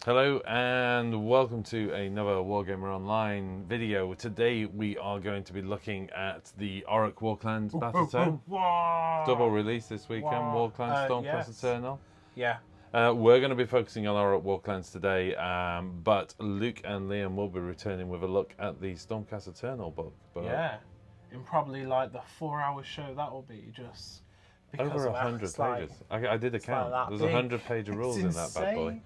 Hello and welcome to another Wargamer Online video. Today we are going to be looking at the Orruk Warclans Battletome. Double release this weekend, Warclans Stormcast Eternal. Yeah. We're going to be focusing on Orruk Warclans today, but Luke and Liam will be returning with a look at the Stormcast Eternal book. But yeah. In probably like the 4-hour show that will be just... Over 100 pages. I did a count. Like There's 100-page rules in that bad boy. insane.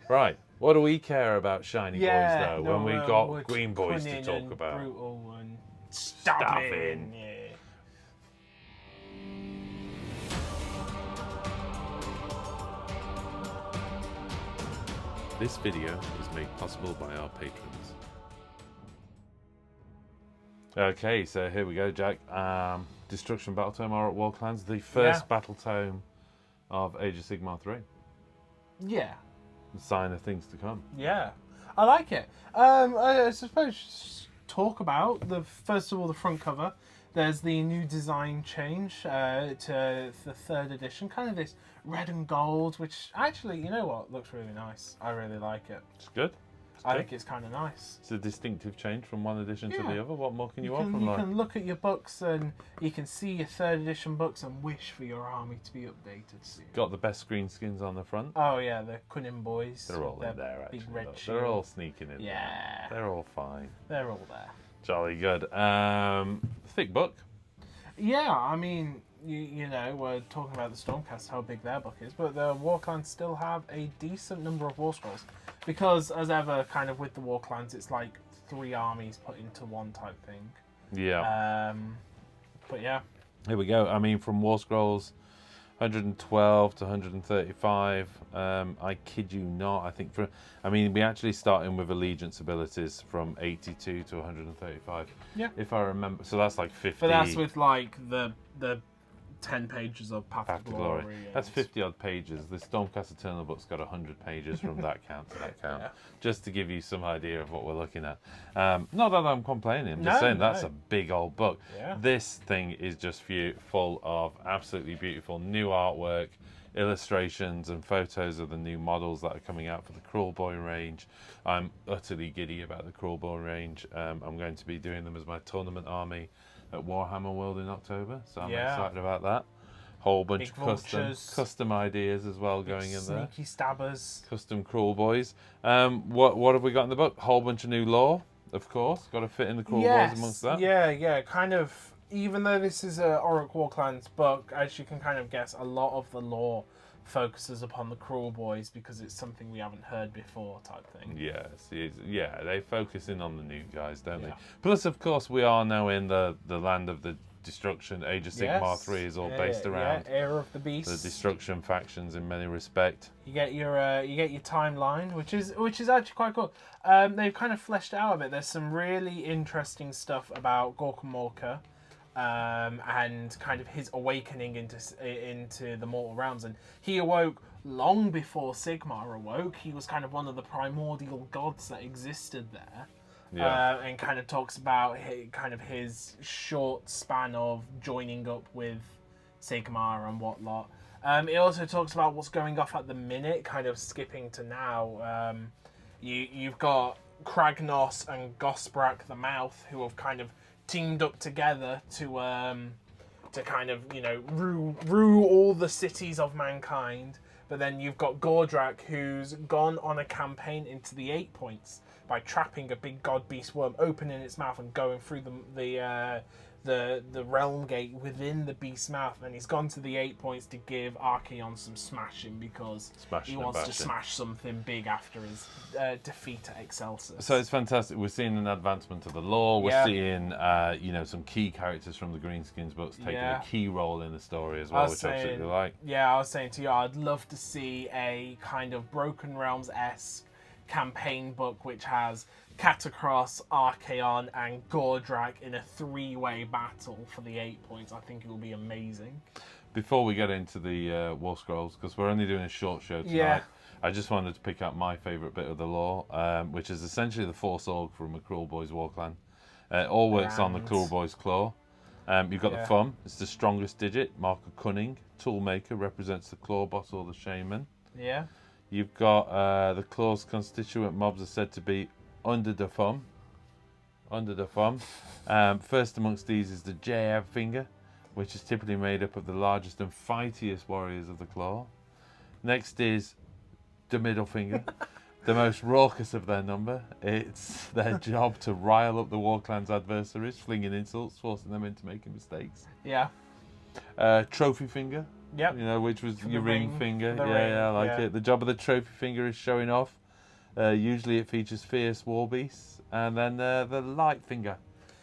Right. What do we care about shiny boys though? No, when we got we're green boys to cunning talk and about. brutal and stabbing. Yeah. This video is made possible by our patrons. Okay, so here we go, Jack. Destruction Battletome Orruk Warclans, the first Battletome of Age of Sigmar 3. Yeah. The sign of things to come. Yeah. I like it. I suppose talk about first of all the front cover. There's the new design change to the 3rd edition, kind of this red and gold, which actually, you know what, looks really nice. I really like it. It's good. I think it's kind of nice. It's a distinctive change from one edition to the other. What more can you can, offer? You can look at your books and you can see your 3rd edition books and wish for your army to be updated soon. Got the best green skins on the front. Oh yeah, the Cunning boys. They're all in there actually. Big red They're all sneaking in. Yeah. There. They're all fine. They're all there. Jolly good. Thick book. Yeah, I mean, you know, we're talking about the Stormcast, how big their book is, but the Warclans still have a decent number of war scrolls. Because, as ever, kind of with the Warclans, it's like 3 armies put into one type thing. Yeah. But yeah. Here we go. I mean, from War Scrolls 112 to 135. I kid you not. We actually starting with allegiance abilities from 82 to 135. Yeah. If I remember. So that's like 50. But that's with like the 10 pages of Path of Glory. That's 50 odd pages. The Stormcast Eternal book's got 100 pages from that count to that count. Yeah. Just to give you some idea of what we're looking at. Not that I'm complaining, I'm just saying that's a big old book. Yeah. This thing is just full of absolutely beautiful new artwork, illustrations and photos of the new models that are coming out for the Crawl Boy range. I'm utterly giddy about the Crawl Boy range. I'm going to be doing them as my tournament army at Warhammer World in October, so I'm excited about that. Whole bunch of custom ideas as well going in there. Sneaky stabbers. Custom Crawl Boys. What have we got in the book? Whole bunch of new lore, of course. Got to fit in the Crawl Boys amongst that. Yeah, kind of. Even though this is a Orruk Warclans book, as you can kind of guess, a lot of the lore focuses upon the Crawl Boys because it's something we haven't heard before type thing. Yes, they focus in on the new guys, don't they? Plus, of course, we are now in the land of the destruction. Age of Sigmar 3 is all based around Era of the Beast. The destruction factions in many respects. You get your timeline, which is actually quite cool. They've kind of fleshed it out a bit. There's some really interesting stuff about Gorkamorka. And kind of his awakening into the mortal realms, and he awoke long before Sigmar awoke. He was kind of one of the primordial gods that existed there, and kind of talks about his short span of joining up with Sigmar and whatnot. It also talks about what's going off at the minute, kind of skipping to now. You've got Kragnos and Gosbrak the Mouth, who have kind of teamed up together to kind of, you know, rule all the cities of mankind. But then you've got Gordrak, who's gone on a campaign into the 8 points by trapping a big god beast worm, opening its mouth and going through the realm gate within the beast's mouth, and he's gone to the 8 points to give Archaon some smashing because he wants to smash something big after his defeat at Excelsis. So it's fantastic. We're seeing an advancement of the lore. We're seeing some key characters from the Greenskins books taking a key role in the story as well, which I absolutely like. Yeah, I was saying to you, I'd love to see a kind of Broken Realms-esque campaign book which has Catacross, Archaon, and Gordrak in a 3-way battle for the 8 points. I think it will be amazing. Before we get into the War Scrolls, because we're only doing a short show tonight, I just wanted to pick up my favourite bit of the lore, which is essentially the Force Org from a Crawl Boys Warclan. It all works on the Crawl Boys Claw. You've got the thumb, it's the strongest digit, mark of cunning. Toolmaker represents the claw boss or the shaman. Yeah. You've got the claw's constituent mobs are said to be under the thumb. Under the thumb. First amongst these is the jab finger, which is typically made up of the largest and fightiest warriors of the claw. Next is the middle finger, the most raucous of their number. It's their job to rile up the Warclan's adversaries, flinging insults, forcing them into making mistakes. Yeah. Trophy finger. Yep. You know, which was your ring finger. The Yeah, ring, I like it. The job of the trophy finger is showing off. Usually it features fierce war beasts. And then the light finger,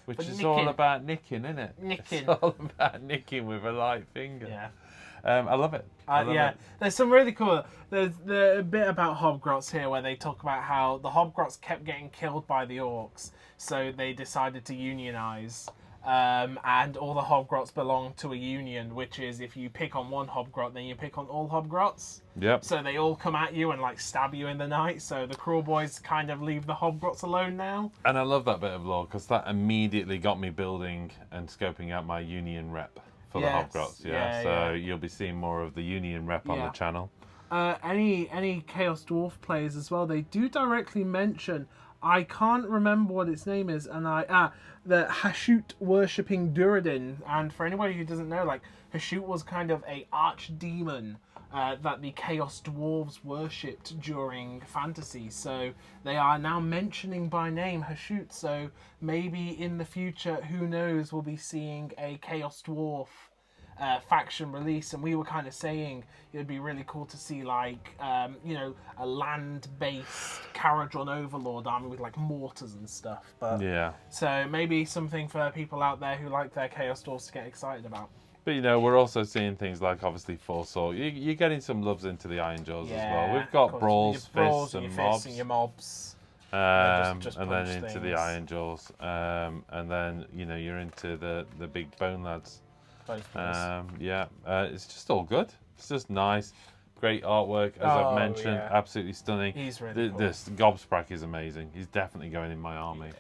which is nicking. all about nicking, isn't it? Nicking. It's all about nicking with a light finger. Yeah. I love it. I love it. There's some really cool. There's a bit about Hobgrots here where they talk about how the Hobgrots kept getting killed by the Orcs, so they decided to unionize. And all the Hobgrots belong to a union, which is if you pick on one Hobgrot, then you pick on all Hobgrots. Yep. So they all come at you and like stab you in the night. So the Cruel Boys kind of leave the Hobgrots alone now. And I love that bit of lore because that immediately got me building and scoping out my union rep for the Hobgrots. So you'll be seeing more of the union rep on the channel. Any Chaos Dwarf players as well, they do directly mention, I can't remember what its name is, and the Hashut worshipping Duradin. And for anybody who doesn't know, like Hashut was kind of a archdemon that the Chaos Dwarves worshipped during fantasy. So they are now mentioning by name Hashut. So maybe in the future, who knows, we'll be seeing a Chaos Dwarf faction release, and we were kind of saying it'd be really cool to see like a land-based Caradron Overlord army with like mortars and stuff. But so maybe something for people out there who like their Chaos Dwarfs to get excited about. But we're also seeing things like obviously Force-Sword. You're getting some loves into the Iron Jaws as well. We've got Brawls, Fists, and Mobs. And your mobs. Just and then into the Iron Jaws. And then you're into the big bone lads. It's just all good. It's just nice, great artwork, as I've mentioned, absolutely stunning. He's really cool. This Gobsprak is amazing. He's definitely going in my army.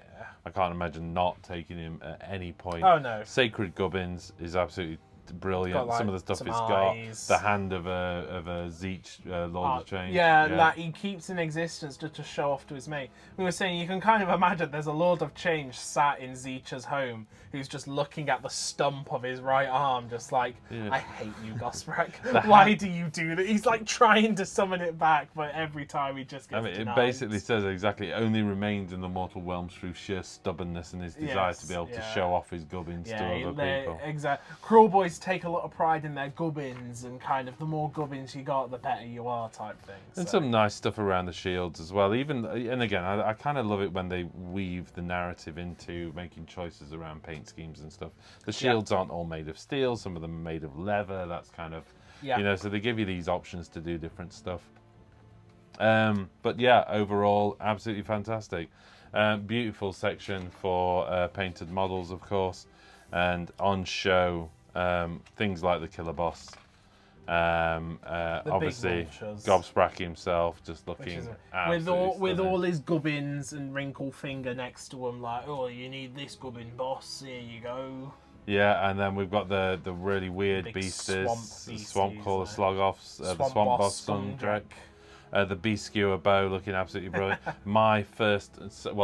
I can't imagine not taking him at any point. Oh no. Sacred Gubbins is absolutely brilliant. Got, some of the stuff he's eyes. got, the hand of a Zeech Lord of Change. That he keeps in existence just to show off to his mate. We were saying you can kind of imagine there's a Lord of Change sat in Zeech's home who's just looking at the stump of his right arm, just like, I hate you, Gosbrak. Why do you do that? He's like trying to summon it back, but every time he just gets denied. It basically says exactly, it only remains in the mortal realms through sheer stubbornness and his desire to be able to show off his gubbins to other people. Exactly. Cruel Boys take a lot of pride in their gubbins, and kind of the more gubbins you got, the better you are type thing. And some nice stuff around the shields as well. And again, I kind of love it when they weave the narrative into making choices around paint schemes and stuff. The shields aren't all made of steel, some of them are made of leather. That's kind of, so they give you these options to do different stuff. But overall, absolutely fantastic. Beautiful section for painted models, of course, and on show things like the Killer Boss. Obviously, Gobsprak himself just looking with all his gubbins and wrinkle finger next to him, like, oh, you need this gubbin, boss. Here you go. Yeah, and then we've got the really weird beasties, swamp crawler slog-offs, the swamp boss Sundrek, the beast skewer bow looking absolutely brilliant. My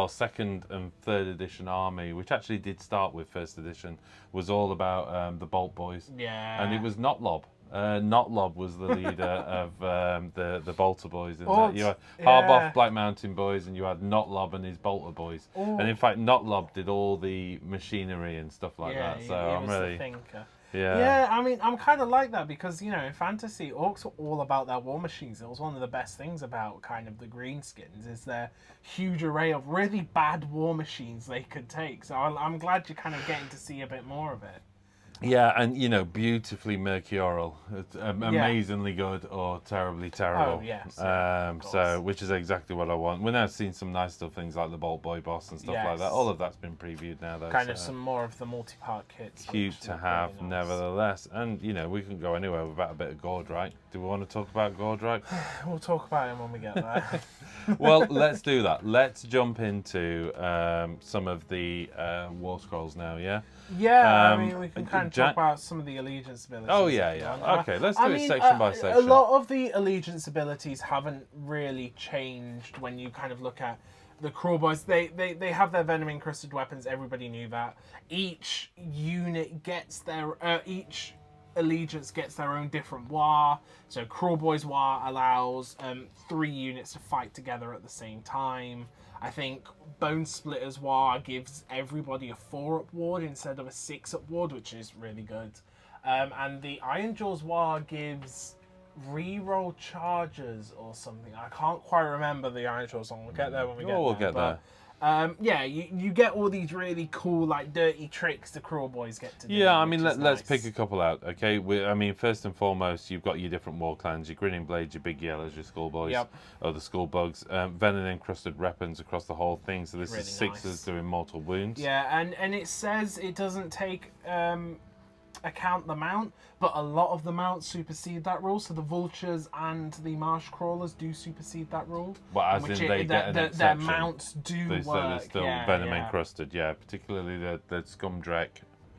second and third edition army, which actually did start with first edition, was all about the Bolt Boys. Yeah, and it was Notlob. Notlob was the leader of the Bolter Boys. You had Harboff Black Mountain Boys, and you had Notlob and his Bolter Boys. And in fact, Notlob did all the machinery and stuff like that. So I'm really. Yeah, I mean, I'm kind of like that because, in fantasy, orcs were all about their war machines. It was one of the best things about kind of the greenskins is their huge array of really bad war machines they could take. So I'm glad you're kind of getting to see a bit more of it. Yeah, and beautifully mercurial, amazingly good or terribly terrible. Oh yes. So which is exactly what I want. We're now seeing some nice stuff, things like the Bolt Boy boss and stuff like that. All of that's been previewed now, though. Kind of some more of the multi-part kits. Cute to have, really nice. Nevertheless, and we can go anywhere without a bit of Gordreich. Do we want to talk about Gordreich? We'll talk about him when we get there. Well, let's do that. Let's jump into some of the war scrolls now, yeah? Yeah, I mean, we can kind of talk about some of the allegiance abilities. Oh, yeah. Okay, let's do it section by section. A lot of the allegiance abilities haven't really changed when you kind of look at the Crawl Boys. They have their Venom encrusted weapons. Everybody knew that. Each unit gets their... each allegiance gets their own different war. So Crawl Boys war allows 3 units to fight together at the same time. I think Bone Splitter's war gives everybody a 4-up ward instead of a 6-up ward, which is really good. And the Iron Jaws war gives reroll charges or something. I can't quite remember the Iron Jaws one. We'll get there when we get there. We'll get there. Yeah, you get all these really cool, like, dirty tricks the Crawl Boys get to do. Yeah, I mean, let's pick a couple out, okay? I mean, first and foremost, you've got your different war clans, your Grinning Blades, your Big Yellows, your Skull Boys, or the Skull Bugs, Venom encrusted weapons across the whole thing. So this really is 6s doing mortal wounds. Yeah, and it says it doesn't take account the mount, but a lot of the mounts supersede that rule. So the Vultures and the Marsh Crawlers do supersede that rule. Well, as in they get an exception. Their mounts do work. So they're still Venom encrusted, particularly the Scumdrek.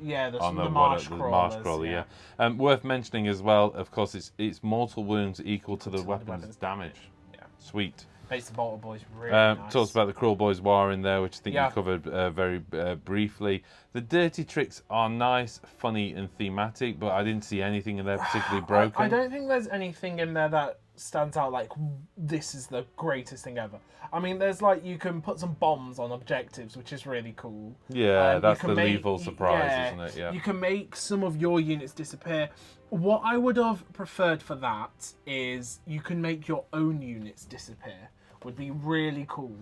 Yeah, the Marsh Crawler, yeah. Worth mentioning as well, of course, it's mortal wounds equal to the weapon's damage. Yeah. Sweet. Makes the Bolter Boys really nice. Talks about the Crawl Boys war in there, which I think you covered very briefly. The dirty tricks are nice, funny, and thematic, but I didn't see anything in there particularly broken. I don't think there's anything in there that stands out like this is the greatest thing ever. I mean, there's like you can put some bombs on objectives, which is really cool. Yeah, that's the lethal surprise, isn't it? Yeah. You can make some of your units disappear. What I would have preferred for that is you can make your own units disappear. Would be really cool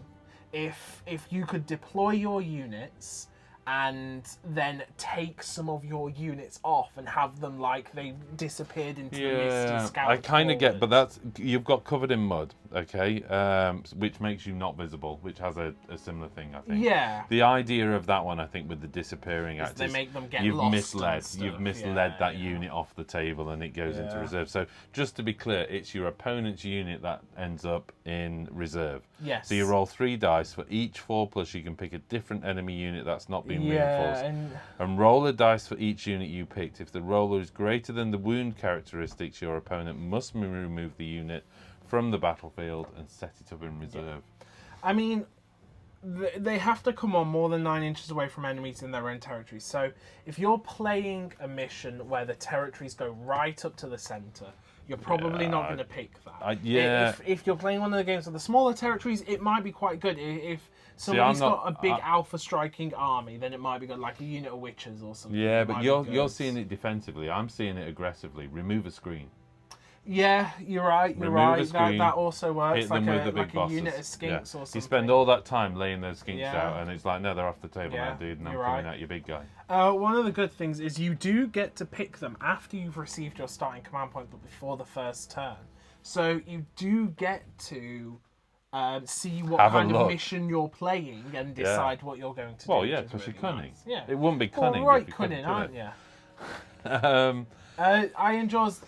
if you could deploy your units and then take some of your units off and have them like they disappeared into the misty scout. I kind of get, but that's you've got covered in mud, okay, which makes you not visible, which has a similar thing, I think. Yeah. The idea of that one, I think, with the disappearing actors, they make them get you've lost misled. You've misled that unit off the table, and it goes into reserve. So just to be clear, it's your opponent's unit that ends up in reserve. Yes. So you roll 3 dice for each 4+. You can pick a different enemy unit that's not been reinforced, and roll a dice for each unit you picked. If the roller is greater than the wound characteristics, your opponent must remove the unit from the battlefield and set it up in reserve. I mean, they have to come on more than 9 inches away from enemies in their own territory. So if you're playing a mission where the territories go right up to the center, you're probably not going to pick that. If you're playing one of the games with the smaller territories, it might be quite good. If somebody's got a big alpha striking army, then it might be good, like a unit of witches or something. Yeah, but you're seeing it defensively. I'm seeing it aggressively. Remove a screen. Yeah, you're right. You're right. That also works. Hit them with the big bosses. A unit of skinks or something. You spend all that time laying those skinks out, and it's like, no, they're off the table now, dude, and I'm coming at you, big guy. One of the good things is you do get to pick them after you've received your starting command point, but before the first turn. So you do get to see what kind of mission you're playing and decide what you're going to do. Well, yeah, because you're cunning. Nice. Yeah. It wouldn't be cunning. Right, cunning, aren't you? Iron Jaws.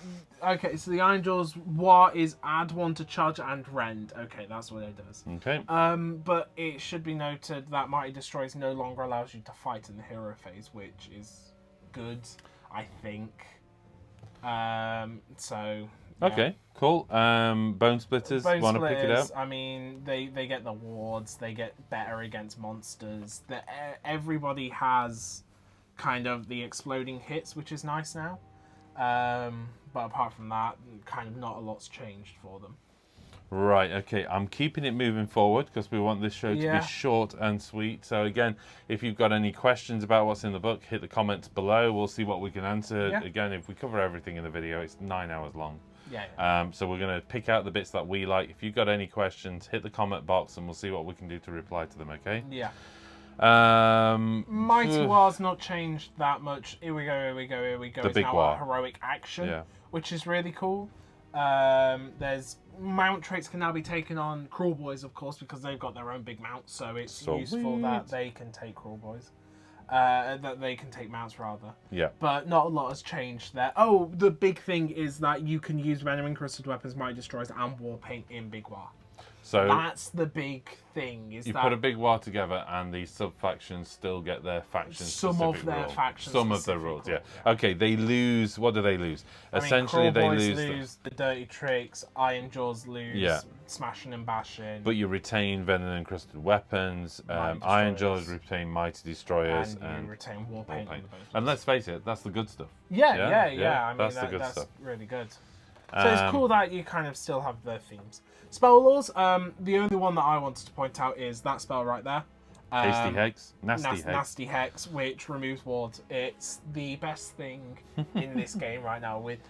Okay, so the Iron Jaws war is add 1 to charge and rend. Okay, that's what it does. Okay. But it should be noted that Mighty Destroys no longer allows you to fight in the hero phase, which is good, I think. So. Yeah. Okay, cool. Bone Splitters, want to pick it up? I mean, they get the wards, they get better against monsters. Everybody has kind of the exploding hits, which is nice now. But apart from that, kind of not a lot's changed for them. Right, okay. I'm keeping it moving forward because we want this show to be short and sweet. So again, if you've got any questions about what's in the book, hit the comments below. We'll see what we can answer. Yeah. Again, if we cover everything in the video, it's 9 hours long. Yeah. So we're going to pick out the bits that we like. If you've got any questions, hit the comment box and we'll see what we can do to reply to them, okay? Yeah. Mighty War's not changed that much. Here we go. The it's big now war. A heroic action, which is really cool. There's mount traits can now be taken on Crawl Boys, of course, because they've got their own big mounts, so it's useful that they can take Crawl Boys. That they can take mounts, rather. Yeah. But not a lot has changed there. Oh, the big thing is that you can use Venom encrusted weapons, Mighty Destroys, and War Paint in Big War. So that's the big thing. Is you that put a big war together, and the sub-factions still get their faction-specific some of their rule. factions, Some of the rules, yeah. Okay, they lose. What do they lose? Essentially, they lose the dirty tricks. Iron Jaws lose smashing and bashing. But you retain venom-encrusted weapons. Iron Jaws retain mighty destroyers, and you retain war paint. And let's face it, that's the good stuff. Yeah. I mean, that's the good that's stuff. really good. So it's cool that you kind of still have their themes. Spell laws. The only one that I wanted to point out is that spell right there. Hasty Hex, Nasty Hex, which removes wards. It's the best thing in this game right now. With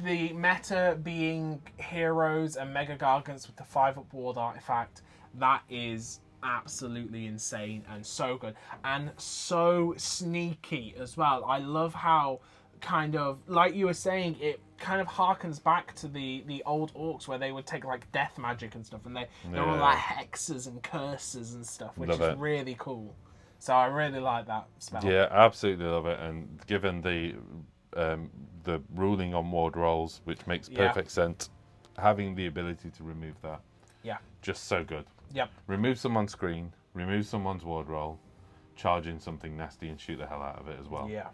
the meta being heroes and Mega Gargants with the 5-up ward artifact, that is absolutely insane and so good. And so sneaky as well. I love how, kind of, like you were saying, it kind of harkens back to the old orcs where they would take like death magic and stuff, and they're all like hexes and curses and stuff, which is really cool. So I really like that spell. Yeah, absolutely love it. And given the ruling on ward rolls, which makes perfect sense, having the ability to remove that, just so good. Yep. Remove someone's screen, remove someone's ward roll, charge in something nasty and shoot the hell out of it as well. Yeah.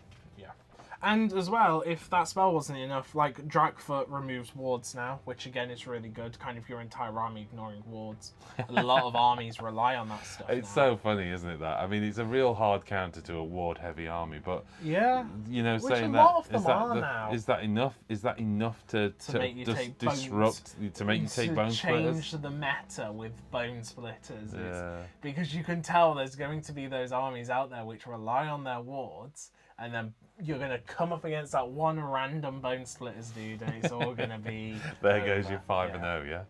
And as well, if that spell wasn't enough, like Drakfoot removes wards now, which again is really good. Kind of your entire army ignoring wards. A lot of armies rely on that stuff. It's so funny, isn't it? That, I mean, it's a real hard counter to a ward-heavy army, but you know, which saying a lot of them are now. Is that enough? Is that enough to make you take disrupt? To make you take bone splitters? Change the meta with bone splitters, because you can tell there's going to be those armies out there which rely on their wards, and then you're going to come up against that one random bone splitters dude, and it's all going to be there over. Goes your 5-0,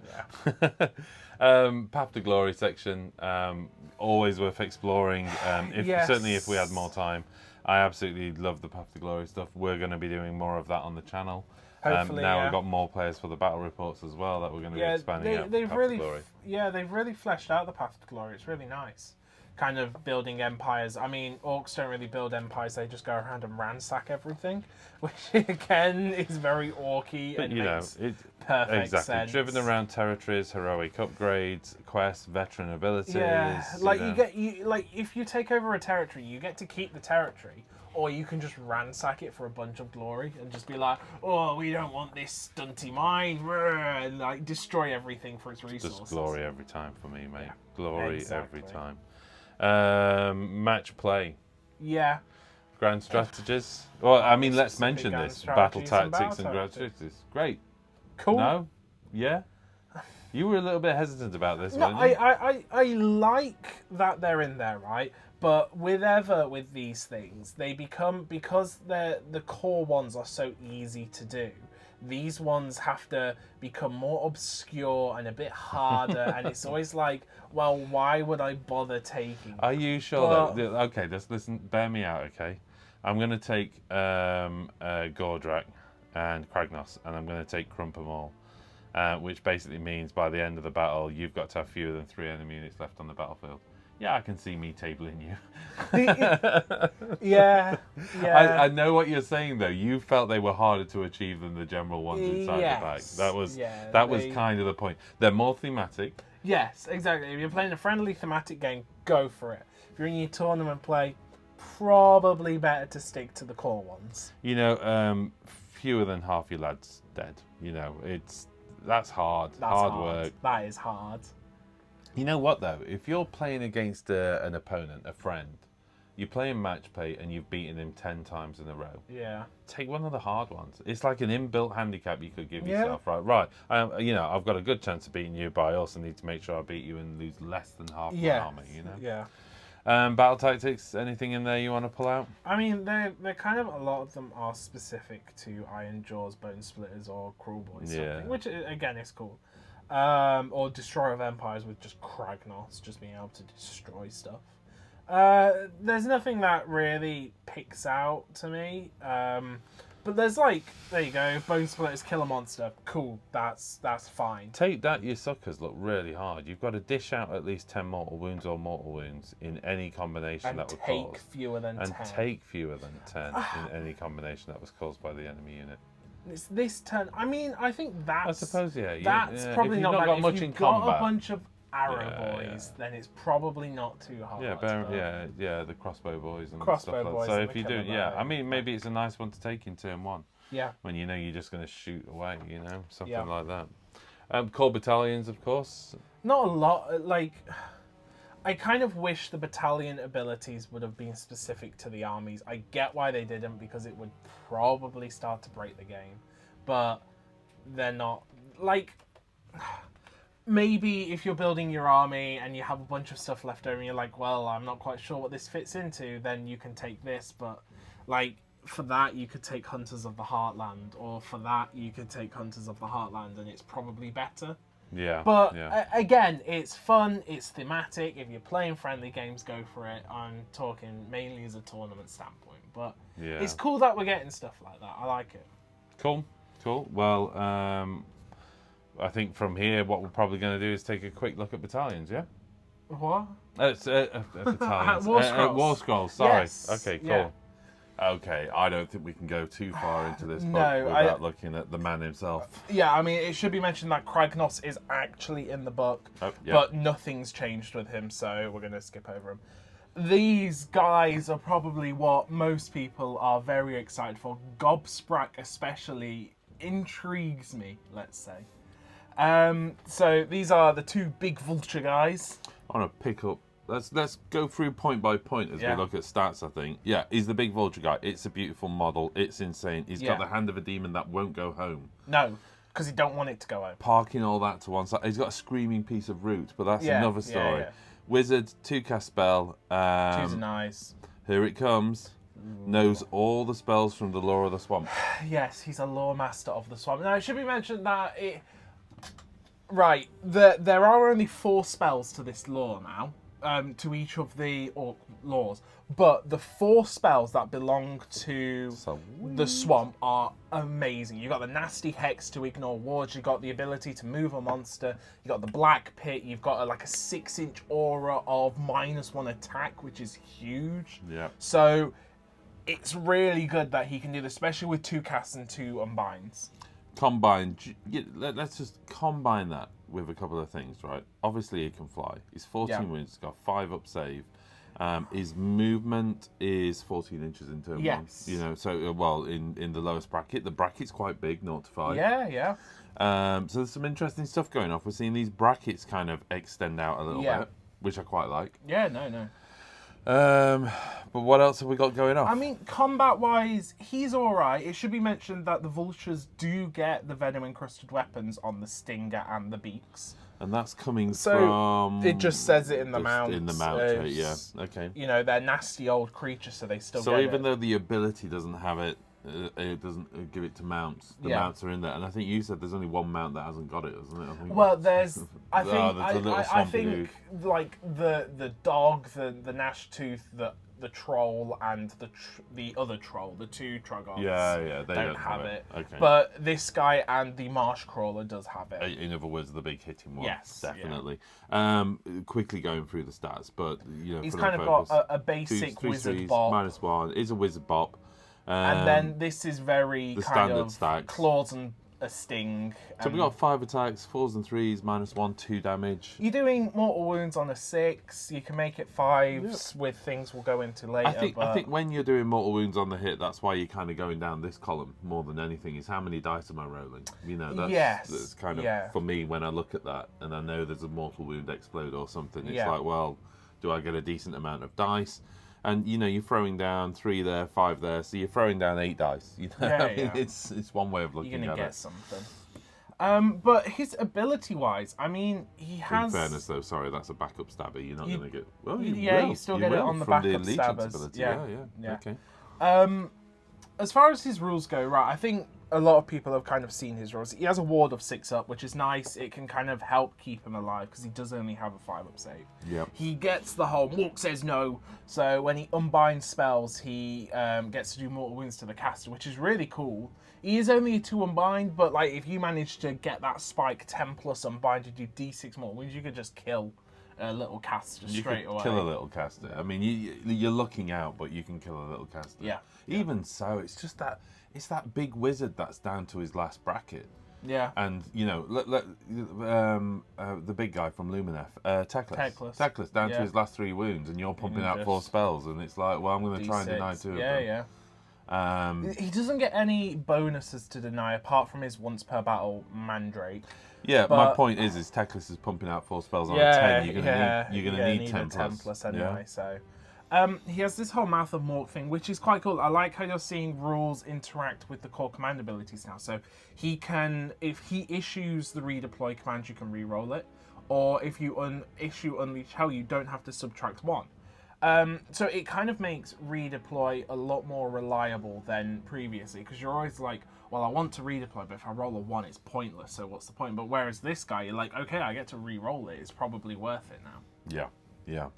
yeah. Path to Glory section, always worth exploring. Certainly if we had more time. I absolutely love the Path to Glory stuff. We're going to be doing more of that on the channel. Hopefully, now we've got more players for the battle reports as well that we're going to be expanding out. They've really fleshed out the Path to Glory. It's really nice. Kind of building empires. I mean, orcs don't really build empires, they just go around and ransack everything, which again is very orky and makes perfect sense. Driven around territories, heroic upgrades, quests, veteran abilities. Yeah, like if you take over a territory, you get to keep the territory, or you can just ransack it for a bunch of glory and just be like, oh, we don't want this stunty mine, and like destroy everything for its resources. Just glory every time for me, mate. Glory every time. Match play. Yeah. Grand strategies. Well, I mean, let's mention this. Battle tactics and grand strategies. Great. Cool. No? Yeah? You were a little bit hesitant about this, no, weren't you? I like that they're in there, right? But with these things, they become, because the core ones are so easy to do, these ones have to become more obscure and a bit harder, and it's always like, well, why would I bother taking? Are you sure that? Okay, just listen. Bear me out, okay? I'm going to take Gordrak and Kragnos, and I'm going to take Crump 'em all, which basically means by the end of the battle, you've got to have fewer than 3 enemy units left on the battlefield. Yeah, I can see me tabling you. Yeah. I know what you're saying, though. You felt they were harder to achieve than the general ones inside the bag. That was kind of the point. They're more thematic. Yes, exactly. If you're playing a friendly thematic game, go for it. If you're in your tournament play, probably better to stick to the core ones. You know, fewer than half your lads dead. You know, that's hard. That's hard work. That is hard. You know what, though? If you're playing against an opponent, a friend, you're playing match play and you've beaten him 10 times in a row. Yeah. Take one of the hard ones. It's like an inbuilt handicap you could give yourself, right? You know, I've got a good chance of beating you, but I also need to make sure I beat you and lose less than half my army, you know? Yeah. Battle tactics, anything in there you want to pull out? I mean, they're kind of, a lot of them are specific to Iron Jaws, Bone Splitters, or Cruel Boys, which, again, is cool. Or Destroyer of Empires with just Kragnos, just being able to destroy stuff. There's nothing that really picks out to me. But there's like, there you go, Bone Splitters, kill a monster. Cool, that's fine. Take that, your suckers look really hard. You've got to dish out at least 10 mortal wounds or mortal wounds in any combination and that was take caused. fewer than 10. And take fewer than 10 in any combination that was caused by the enemy unit. It's this turn. I mean, I think that's. I suppose, That's probably not bad. Got much in combat. A bunch of arrow boys, then it's probably not too hard. Yeah, the crossbow boys and Crossbow stuff like boys that. So and if the you do, killer bow. I mean, maybe it's a nice one to take in turn 1. Yeah. When you know you're just going to shoot away, you know, something Yeah. like that. Core battalions, of course. Not a lot. Like, I kind of wish the battalion abilities would have been specific to the armies. I get why they didn't, because it would probably start to break the game. But they're not. Like, maybe if you're building your army and you have a bunch of stuff left over and you're like, well, I'm not quite sure what this fits into, then you can take this. But, like, for that, you could take Hunters of the Heartland. Or for that, you could take Hunters of the Heartland, and it's probably better. Yeah. But yeah. Again, it's fun, it's thematic. If you're playing friendly games, go for it. I'm talking mainly as a tournament standpoint. But Yeah. it's cool that we're getting stuff like that. I like it. Cool. Well, I think from here, what we're probably going to do is take a quick look at battalions, yeah? What? It's battalions. War Scrolls. War Scrolls, sorry. Yes. Okay, cool. Yeah. Okay, I don't think we can go too far into this book No, without looking at the man himself. Yeah, I mean, it should be mentioned that Kragnos is actually in the book, but nothing's changed with him, so we're going to skip over him. These guys are probably what most people are very excited for. Gobsprak especially intrigues me, let's say. So these are the 2 big vulture guys. I want to pick up. Let's go through point by point as we look at stats, I think. Yeah, he's the big vulture guy. It's a beautiful model. It's insane. He's got the hand of a demon that won't go home. No, because he don't want it to go home. Parking all that to one side. He's got a screaming piece of root, but that's another story. Yeah. Wizard, 2-cast spell. Choose a nice. Here it comes. Knows all the spells from the Lore of the Swamp. Yes, he's a lore master of the swamp. Now, it should be mentioned that it... Right, there are only 4 spells to this lore now. To each of the orc laws, but the 4 spells that belong to the swamp are amazing. You got the nasty hex to ignore wards. You got the ability to move a monster. You got the black pit. You've got like a 6-inch aura of -1 attack, which is huge. Yeah. So it's really good that he can do this, especially with 2 casts and 2 unbinds. Combine. Let's just combine that with a couple of things, right? Obviously, he can fly. He's 14 wins. He's got 5 up save. His movement is 14 inches in turn 1. You know, so in the lowest bracket, the bracket's quite big, 0 to 5. Yeah. So there's some interesting stuff going off. We're seeing these brackets kind of extend out a little bit, which I quite like. Yeah, no. But what else have we got going on? I mean, combat-wise, he's alright. It should be mentioned that the vultures do get the venom-encrusted weapons on the stinger and the beaks. And that's coming from... It just says it in the mount. In the mount, right, yeah. Okay. You know, they're nasty old creatures, so they still get So even it. though the ability doesn't have it, it doesn't give it to mounts. The mounts are in there, and I think you said there's only 1 mount that hasn't got it, isn't it? I think. Well, there's. I think. I think dude. like the dog, the Nash Tooth, the troll, and the other troll, the 2 Trogoths. Yeah, they don't have it. Okay. But this guy and the Marsh Crawler does have it. In other words, the big hitting one. Yes, definitely. Quickly going through the stats, but you know, he's for kind the of focus, got a basic three wizard threes, bop. -1 is a wizard bop. And then this is very the kind standard of stacks. claws and a sting. So we got 5 attacks, 4s and 3s, -1, 2 damage. You're doing mortal wounds on a 6. You can make it 5s with things we'll go into later. I think when you're doing mortal wounds on the hit, that's why you're kind of going down this column more than anything. Is how many dice am I rolling? You know, that's kind of for me when I look at that and I know there's a mortal wound explode or something. It's like, well, do I get a decent amount of dice? And you know, you're throwing down 3 there, 5 there, so you're throwing down 8 dice. You know, I mean, it's one way of looking at it. You're gonna get something. But his ability-wise, I mean, he has. In fairness, though, sorry, that's a backup stabber. You're not gonna get. Well, you still get it on the backup stabbers. Ability. Yeah. Okay. As far as his rules go, right, I think a lot of people have kind of seen his rules. He has a ward of 6 up, which is nice. It can kind of help keep him alive because he does only have a 5 up save. Yep. He gets the whole Mork says no, so when he unbinds spells, he gets to do mortal wounds to the caster, which is really cool. He is only a 2 unbind, but like if you manage to get that spike 10 plus unbind to do d6 mortal wounds, you could just kill a little caster straight away. Kill a little caster. I mean, you're looking out, but you can kill a little caster. Yeah. Even so, it's just that it's that big wizard that's down to his last bracket. Yeah. And, you know, the big guy from Lumineth, Teclis, down to his last 3 wounds, and you're pumping out 4 spells, and it's like, well, I'm going to try and deny 2 of them. He doesn't get any bonuses to deny apart from his once per battle Mandrake. Yeah, but my point is Teclis is pumping out 4 spells on a 10. You're gonna need 10 plus anyway. So, he has this whole Mouth of Mork thing, which is quite cool. I like how you're seeing rules interact with the core command abilities now. So he can, if he issues the redeploy command, you can re-roll it, or if you issue Unleash Hell, you don't have to subtract 1. So it kind of makes redeploy a lot more reliable than previously, because you're always like, well, I want to redeploy, but if I roll a 1, it's pointless, so what's the point? But whereas this guy, you're like, okay, I get to re-roll it, it's probably worth it now. Yeah.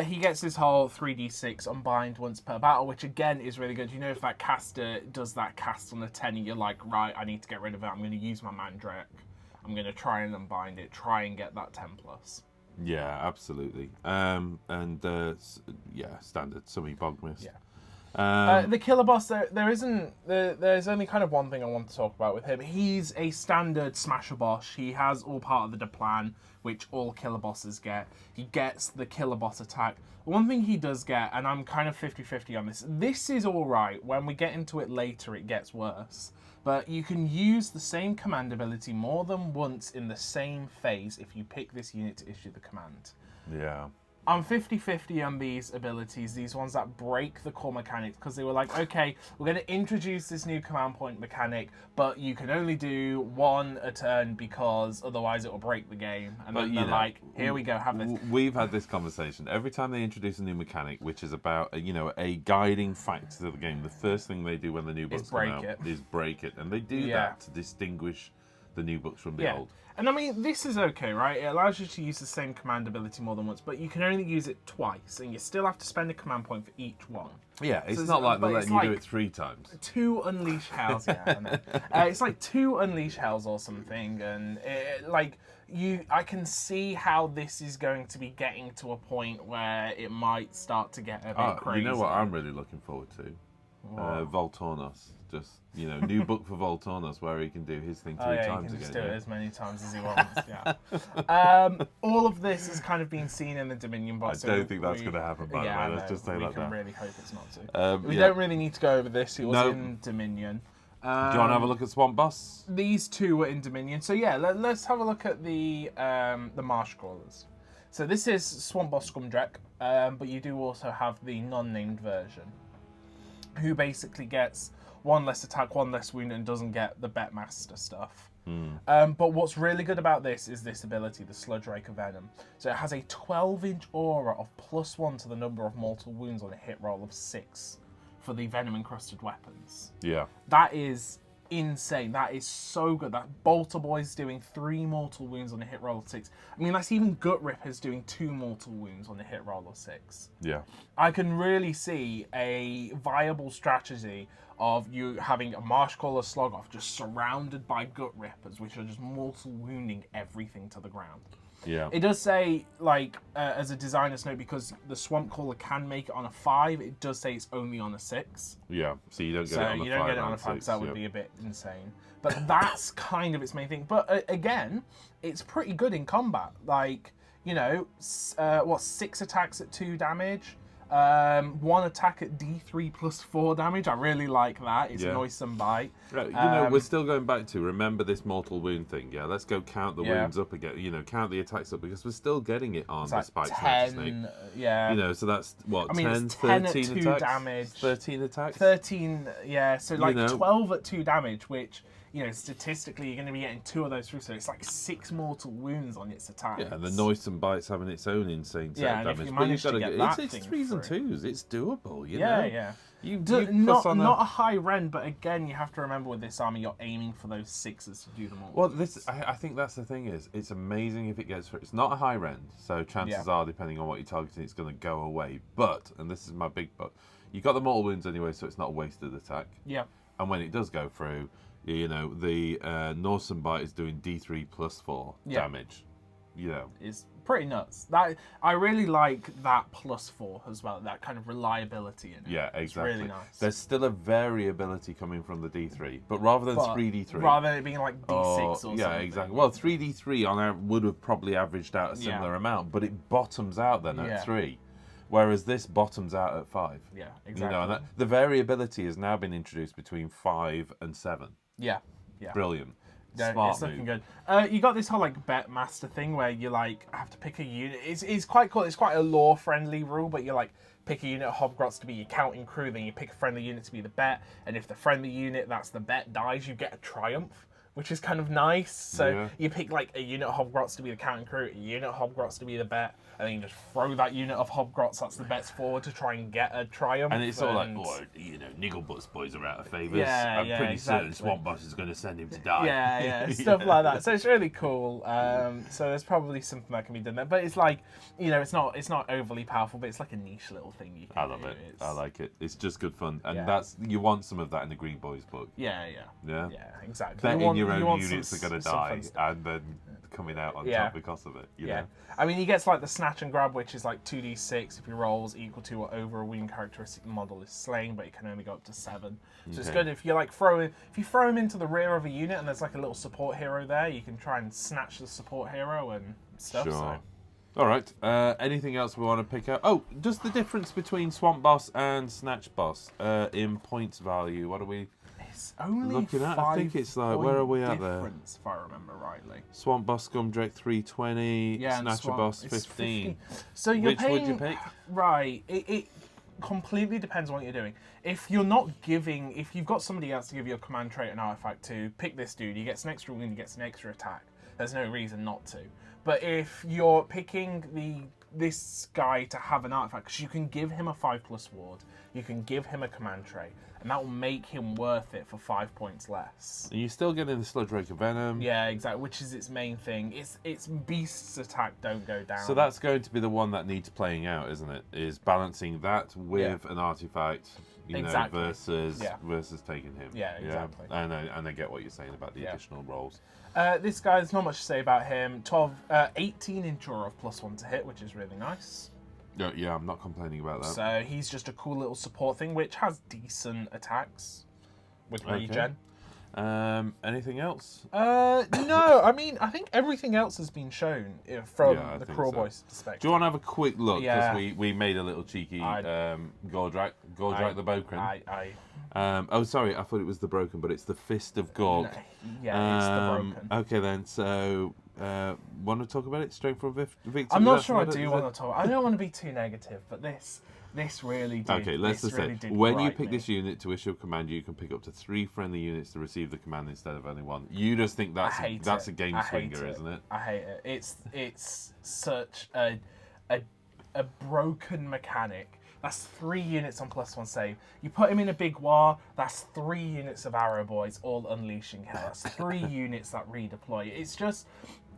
He gets his whole 3d6 unbind once per battle, which again is really good. You know, if that caster does that cast on a 10, you're like, right, I need to get rid of it, I'm going to use my Mandrake, I'm going to try and unbind it, try and get that 10+. Yeah, absolutely. Standard Summy Bogmist. Yeah. The killer boss, there's only kind of one thing I want to talk about with him. He's a standard smasher boss. He has all part of the plan, which all killer bosses get. He gets the killer boss attack. One thing he does get, and I'm kind of 50-50 on this is alright. When we get into it later, it gets worse. But you can use the same command ability more than once in the same phase if you pick this unit to issue the command. Yeah. I'm 50-50 on these abilities, these ones that break the core mechanics, because they were like, okay, we're going to introduce this new command point mechanic, but you can only do 1 a turn because otherwise it will break the game. And then they're like, here we go, have this. We've had this conversation. Every time they introduce a new mechanic, which is about, a guiding factor to the game, the first thing they do when the new books come out is break it. And they do that to distinguish the new books from the old. And I mean, this is okay, right? It allows you to use the same command ability more than once, but you can only use it twice, and you still have to spend a command point for each one. Yeah, it's not like they're letting you do it 3 times. 2 Unleash Hells, I know. It's like 2 Unleash Hells or something, and I can see how this is going to be getting to a point where it might start to get a bit crazy. You know what I'm really looking forward to? Voltornos. Just, new book for Voltornos where he can do his thing 3 times again. He can just do it as many times as he wants, all of this has kind of been seen in the Dominion box. I don't think that's going to happen, by the way. Let's just say we like that. We can really hope it's not to. We don't really need to go over this. It was in Dominion. Do you want to have a look at Swamp Boss? These 2 were in Dominion. So yeah, let's have a look at the Marsh Crawlers. So this is Swamp Boss Scumdrek, but you do also have the non-named version, who basically gets 1 less attack, 1 less wound, and doesn't get the Betmaster stuff. But what's really good about this is this ability, the Sludge Rake of Venom. So it has a 12-inch aura of +1 to the number of mortal wounds on a hit roll of 6 for the venom-encrusted weapons. Yeah. That is insane. That is so good. That Bolter Boy's doing 3 mortal wounds on a hit roll of 6. I mean, that's even Gut Ripper's doing 2 mortal wounds on a hit roll of 6. Yeah. I can really see a viable strategy of you having a Marsh Crawler Slog-Off just surrounded by Gut Rippers, which are just mortal wounding everything to the ground. Yeah. It does say, as a designer's note, because the Swamp Crawler can make it on a 5, it does say it's only on a 6. Yeah, so you don't get it on a 5. So you don't get it on a 5, because that would be a bit insane. But that's kind of its main thing. But again, it's pretty good in combat. 6 attacks at 2 damage? 1 attack at D3 plus 4 damage. I really like that. It's a noisome bite. Right, we're still going back to remember this mortal wound thing. Yeah, let's go count the wounds up again. Count the attacks up, because we're still getting it on the spikes. 10, yeah. So that's what, 10, 13 at 2 attacks? damage. 13 attacks? 13, yeah. So 12 at 2 damage, which statistically you're going to be getting 2 of those through, so it's like 6 mortal wounds on its attacks. Yeah, and the noisome bites having its own insane set of damage. If you manage to get that it's 3s and 2s. It's doable, Yeah. Not a high rend, but again, you have to remember with this army, you're aiming for those 6s to do them all. Well, I think that's the thing is, it's amazing if it gets through. It's not a high rend, so chances are, depending on what you're targeting, it's going to go away. But, and this is my big but, you got the mortal wounds anyway, so it's not a wasted attack. Yeah. And when it does go through, the Norsen Bite is doing D3 plus 4 damage. Is pretty nuts. That I really like that +4 as well. That kind of reliability in it. Yeah, exactly. It's really nice. There's still a variability coming from the D3, but rather than 3D3, rather than it being like D6 or something. Yeah, exactly. Well, 3D3 would have probably averaged out a similar amount, but it bottoms out then at 3. Whereas this bottoms out at 5. Yeah, exactly. And the variability has now been introduced between 5 and 7. Yeah. Brilliant. Yeah, Smart it's looking move. good. You got this whole like bet master thing where you like have to pick a unit. It's quite cool. It's quite a lore friendly rule, but you like pick a unit of Hobgrots to be your counting crew, then you pick a friendly unit to be the bet, and if the friendly unit that's the bet dies, you get a triumph, which is kind of nice. So you pick like a unit of Hobgrots to be the counting crew, a unit of Hobgrots to be the bet, and then you just throw that unit of Hobgrots that's the bets forward to try and get a triumph. And it's all like, Nigglebut's boys are out of favours. Yeah, I'm pretty exactly. certain Swamp Boss is going to send him to die. Yeah, stuff like that. So it's really cool. So there's probably something that can be done there, but it's like, it's not overly powerful, but it's like a niche little thing you can I love do. it. I like it. It's just good fun, and you want some of that in the Green Boys book. Yeah, exactly. Betting your own units are going to die, and then coming out on top because of it. You know? I mean, he gets like the snatch and grab, which is like 2d6 if he rolls equal to or over a wound characteristic model is slain, but it can only go up to 7. So it's good if you like if you throw him into the rear of a unit and there's like a little support hero there, you can try and snatch the support hero and stuff. Sure. So. All right. Anything else we want to pick up? Oh, just the difference between Swamp Boss and Snatch Boss in points value. What are we? It's only looking at? I think it's like, where are we at there? If I remember rightly. Swamp Boss Gumdrek 320, Snatcher Boss 15. So you're Which paying, would you pick? Right. It completely depends on what you're doing. If you're not giving, if you've got somebody else to give you a command trait and artifact to, pick this dude, he gets an extra wound, he gets an extra attack. There's no reason not to. But if you're picking this guy to have an artifact, because you can give him a 5+ ward, you can give him a command trait, and that will make him worth it for 5 points less. And you're still getting the Sludge Raker Venom. Yeah, exactly, which is its main thing. Its beast's attack don't go down. So that's going to be the one that needs playing out, isn't it? Is balancing that with an artifact, versus taking him. Yeah, exactly. And I get what you're saying about the additional rolls. This guy, there's not much to say about him. 18 in draw of +1 to hit, which is really nice. Yeah, I'm not complaining about that. So he's just a cool little support thing, which has decent attacks with regen. Anything else? No, I mean, I think everything else has been shown from the Crawl Boys perspective. Do you want to have a quick look? Because we made a little cheeky Gordrak the Bokran. Sorry, I thought it was the Broken, but it's the Fist of Gork. Yeah, it's the Broken. Okay then, so want to talk about it? Strength from Victory? I'm not sure I do want to talk. I don't want to be too negative, but this really did. Okay, let's just say, when you pick this unit to issue a command, you can pick up to 3 friendly units to receive the command instead of only 1. You just think that's a game swinger, isn't it? I hate it. It's such a broken mechanic. That's 3 units on +1 save. You put him in a big war, that's 3 units of Arrow Boys all unleashing hell. That's 3 units that redeploy. It's just,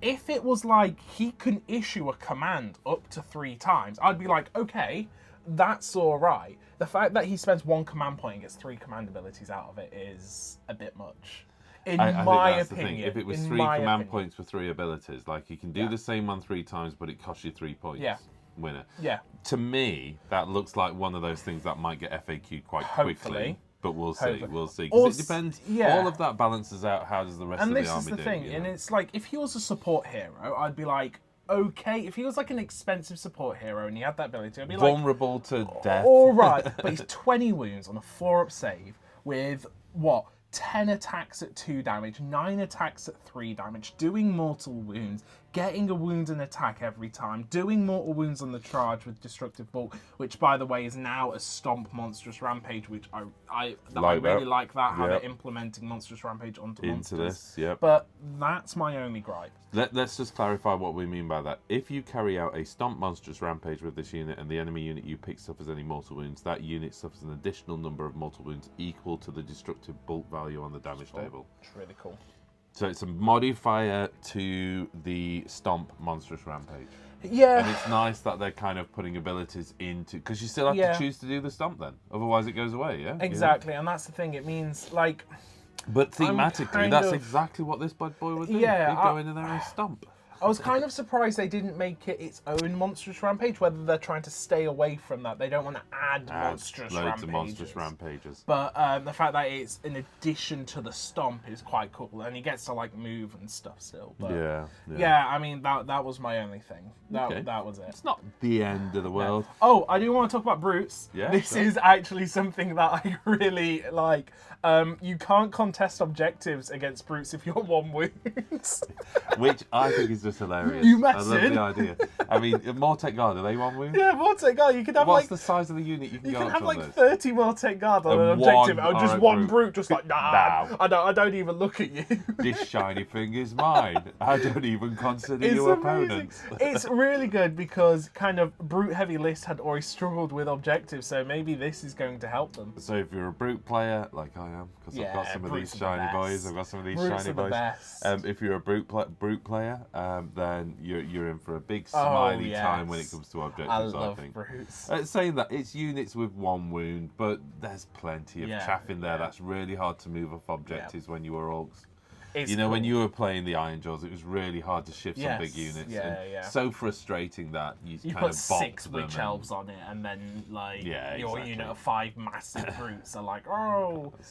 if it was like he can issue a command up to 3 times, I'd be like, okay, that's all right. The fact that he spends 1 command point and gets 3 command abilities out of it is a bit much. In my opinion. If it was 3 command points for 3 abilities, like you can do the same one 3 times, but it costs you 3 points. Yeah. Winner. Yeah. To me, that looks like one of those things that might get FAQ'd quite quickly. But we'll see. We'll see. Because it depends. Yeah. All of that balances out. How does the rest of the army do? And this is the thing. And it's like, if he was a support hero, I'd be like, okay. If he was like an expensive support hero and he had that ability, I'd be vulnerable to death. All right. But he's 20 wounds on a 4-up save with what? 10 attacks at 2 damage, 9 attacks at 3 damage, doing mortal wounds, getting a wound and attack every time, doing mortal wounds on the charge with destructive bulk, which by the way is now a stomp monstrous rampage, which I really like that, how they're implementing monstrous rampage onto monsters. But that's my only gripe. Let's just clarify what we mean by that. If you carry out a stomp monstrous rampage with this unit and the enemy unit you pick suffers any mortal wounds, that unit suffers an additional number of mortal wounds equal to the destructive bulk value on the damage table. It's really cool. So it's a modifier to the stomp monstrous rampage. Yeah. And it's nice that they're kind of putting abilities into, because you still have to choose to do the stomp then. Otherwise it goes away, yeah? Exactly, and that's the thing. It means, like... But thematically, that's exactly what this bad boy would do. Yeah, He'd go in there and stomp. I was kind of surprised they didn't make it its own monstrous rampage. Whether they're trying to stay away from that, they don't want to add monstrous loads rampages. of monstrous rampages. But the fact that it's in addition to the stomp is quite cool, and he gets to like move and stuff still. But, yeah. I mean that was my only thing. That was it. It's not the end of the world. Oh, I do want to talk about brutes. Yeah, this is actually something that I really like. You can't contest objectives against brutes if you're 1 wounds. Which I think is just hilarious. You I love the idea. I mean, Mortec Guard, are they 1 wound? Yeah, Mortec Guard. You can have What's the size of the unit you can go up to? You can have like on this? 30 Mortec Guard on And an objective, one or just Orruk one brute. brute, just like, nah, Nah. I don't even look at you. This shiny thing is mine. I don't even consider It's you amazing. opponents. It's really good because kind of brute heavy list had already struggled with objectives, so maybe this is going to help them. So if you're a brute player, like I am, because I've got some of these shiny boys, I've got some of these shiny boys. If you're a brute player, then you're in for a big smiley time when it comes to objectives. I love brutes. Saying that, it's units with 1 wound, but there's plenty of chaff in there. That's really hard to move off objectives when you are orcs. When you were playing the Iron Jaws, it was really hard to shift some big units. So frustrating that you kind put of 6 witch elves on it, and then your unit of 5 massive brutes are like,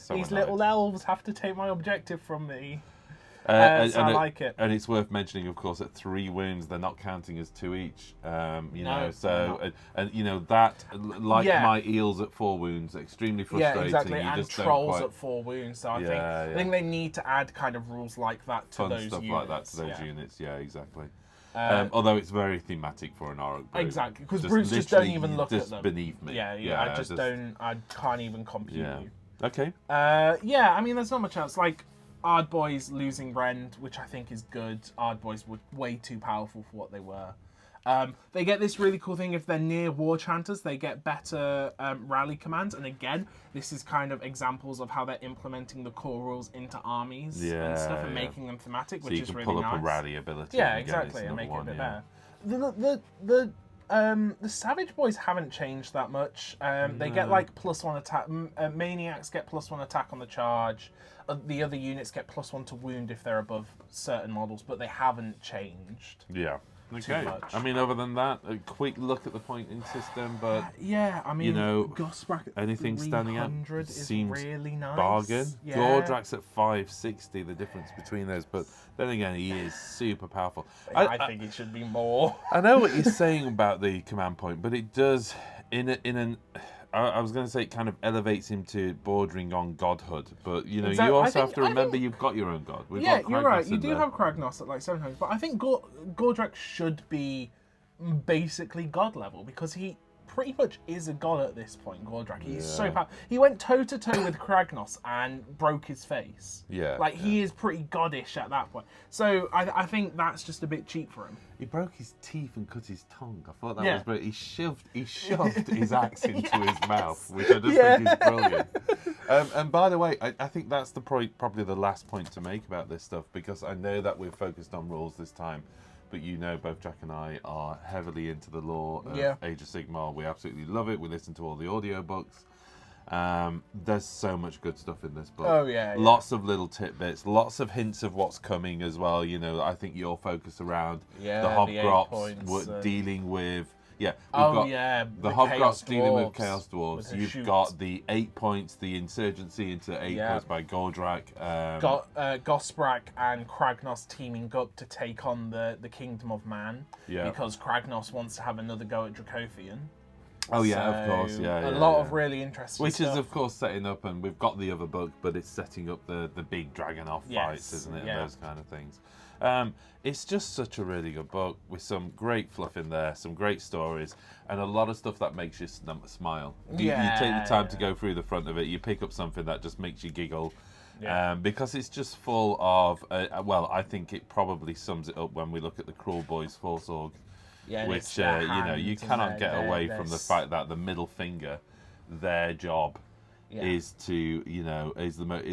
these little elves have to take my objective from me. So I like it. And it's worth mentioning, of course, at 3 wounds, they're not counting as 2 each. That, like my eels at 4 wounds, extremely frustrating. Yeah, exactly. You and just trolls at 4 wounds. So I think they need to add kind of rules like that to Fun those stuff units. like that to those units. Yeah, exactly. Although it's very thematic for an Orruk brute. Exactly, because brutes just don't even look at them. Beneath me. I can't even compute you. Okay. I mean, there's not much else. Like, Ardboys losing Rend, which I think is good. Ardboys were way too powerful for what they were. They get this really cool thing if they're near war chanters, they get better rally commands. And again, this is kind of examples of how they're implementing the core rules into armies and stuff and making them thematic, which is really nice. So you can pull up a rally ability. Yeah, exactly, and make it a bit better. The Savage Boys haven't changed that much. They get like +1 attack. Maniacs get +1 attack on the charge. The other units get +1 to wound if they're above certain models, but they haven't changed. Yeah. Okay. I mean, other than that, a quick look at the pointing system, but I mean, Gosbrack at anything standing out seems really nice. Bargain. Yeah. Gordrak's at 560. The difference between those, but then again, he is super powerful. I think it should be more. I know what you're saying about the command point, but it does I was going to say it kind of elevates him to bordering on godhood, but you also have to remember you've got your own god. You're right. You do have Kragnos at like 7 times, but I think Gordrak should be basically god level because he pretty much is a god at this point. Gordrak, he's so powerful. He went toe to toe with Kragnos and broke his face. He is pretty goddish at that point. So I think that's just a bit cheap for him. He broke his teeth and cut his tongue. I thought that was brilliant. He shoved his axe into his mouth, which I just think is brilliant. And by the way, I think that's probably the last point to make about this stuff, because I know that we're focused on rules this time, but both Jack and I are heavily into the lore of Age of Sigmar. We absolutely love it. We listen to all the audiobooks. There's so much good stuff in this book. Lots of little tidbits, lots of hints of what's coming as well. I think you're focused around the Hobgrops dealing with the Hobgrops dealing with Chaos Dwarves. You've got the 8 points, the insurgency into 8 points by Gordrak. Gosbrack and Kragnos teaming up to take on the Kingdom of Man because Kragnos wants to have another go at Dracothian. Of course, a lot of really interesting stuff. Which is, of course, setting up, and we've got the other book, but it's setting up the big Dragonov fights, isn't it, and those kind of things. It's just such a really good book with some great fluff in there, some great stories, and a lot of stuff that makes you smile. You take the time to go through the front of it, you pick up something that just makes you giggle. Because it's just full of, I think it probably sums it up when we look at the Cruel Boys Force Org. Which you cannot get away from the fact that the middle finger, their job is to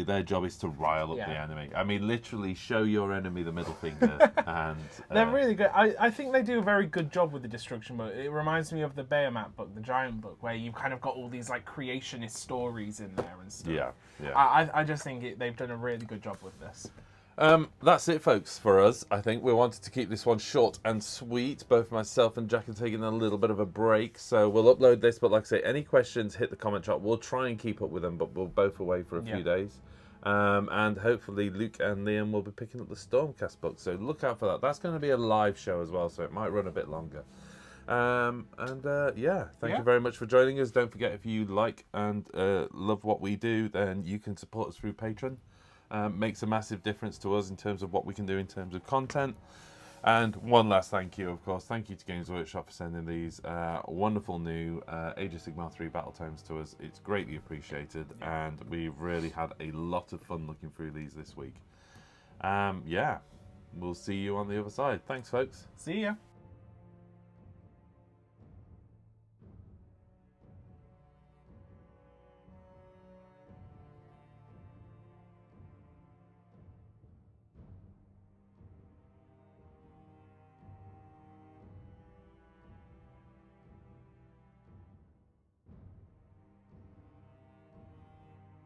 their job is to rile up the enemy. I mean, literally show your enemy the middle finger, and they're really good. I think they do a very good job with the destruction book. It reminds me of the Behemat book, the Giant book, where you've kind of got all these like creationist stories in there and stuff. I just think they've done a really good job with this. That's it, folks, for us. I think we wanted to keep this one short and sweet. Both myself and Jack are taking a little bit of a break, so we'll upload this. But like I say, any questions, hit the comment drop. We'll try and keep up with them, but we're both away for a few days. And hopefully Luke and Liam will be picking up the Stormcast book, so look out for that. That's going to be a live show as well, so it might run a bit longer. Thank you very much for joining us. Don't forget, if you like and love what we do, then you can support us through Patreon. Makes a massive difference to us in terms of what we can do in terms of content. And one last thank you, of course. Thank you to Games Workshop for sending these wonderful new Age of Sigmar 3 Battletomes to us. It's greatly appreciated, and we've really had a lot of fun looking through these this week. We'll see you on the other side. Thanks, folks. See ya.